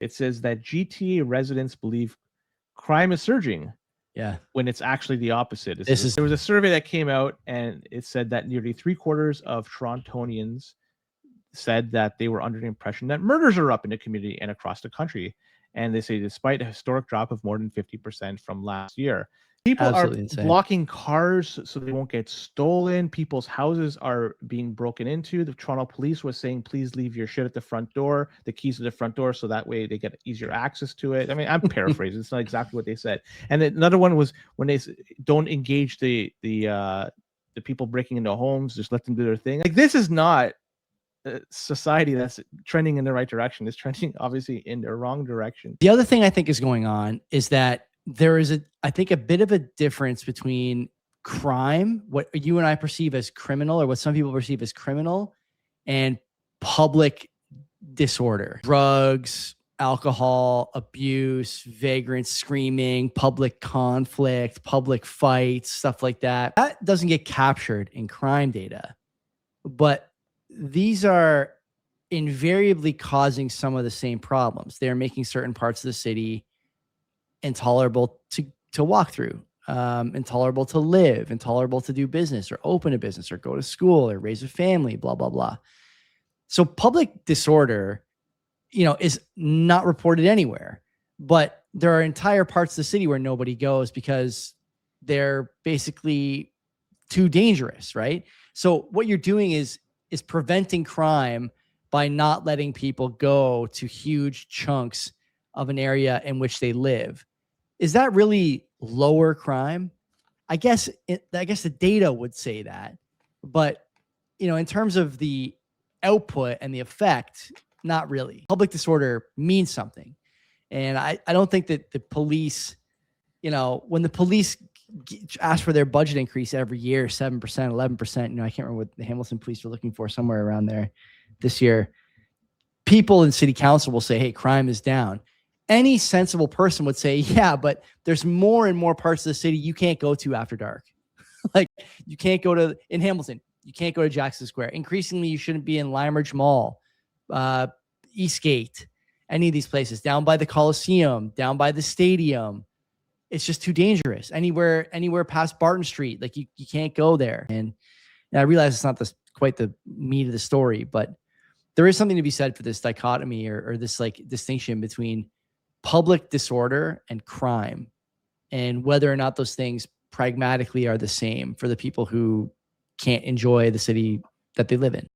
It says that GTA residents believe crime is surging. Yeah. When it's actually the opposite. There was a survey that came out, and it said that nearly 3/4 of Torontonians said that they were under the impression that murders are up in the community and across the country. And they say, despite a historic drop of more than 50% from last year, people Absolutely are insane. blocking cars so they won't get stolen. People's houses are being broken into. The Toronto police was saying, please leave your shit at the front door, the keys to the front door, so that way they get easier access to it. I mean, I'm paraphrasing. It's not exactly what they said. And another one was when they don't engage the people breaking into homes, just let them do their thing. Like, this is not society that's trending in the right direction. It's trending obviously in the wrong direction. The other thing I think is going on is that there is I think a bit of a difference between crime, what you and I perceive as criminal, or what some people perceive as criminal, and public disorder, drugs, alcohol, abuse, vagrants, screaming, public conflict, public fights, stuff like that. That doesn't get captured in crime data, but these are invariably causing some of the same problems. They're making certain parts of the city intolerable to walk through, intolerable to live, intolerable to do business or open a business or go to school or raise a family, blah, blah, blah. So public disorder, is not reported anywhere, but there are entire parts of the city where nobody goes because they're basically too dangerous, right? So what you're doing is preventing crime by not letting people go to huge chunks of an area in which they live. Is that really lower crime? I guess the data would say that, but in terms of the output and the effect, not really. Public disorder means something. And I don't think that the police, when the police ask for their budget increase every year, 7%, 11%, I can't remember what the Hamilton police were looking for, somewhere around there this year. People in city council will say, hey, crime is down. Any sensible person would say, yeah, but there's more and more parts of the city you can't go to after dark. Like, you can't go in Hamilton, you can't go to Jackson Square. Increasingly, you shouldn't be in Limeridge Mall, Eastgate, any of these places, down by the Coliseum, down by the stadium. It's just too dangerous. Anywhere past Barton Street, like you can't go there. And I realize it's not quite the meat of the story, but there is something to be said for this dichotomy or this like distinction between public disorder and crime, and whether or not those things pragmatically are the same for the people who can't enjoy the city that they live in.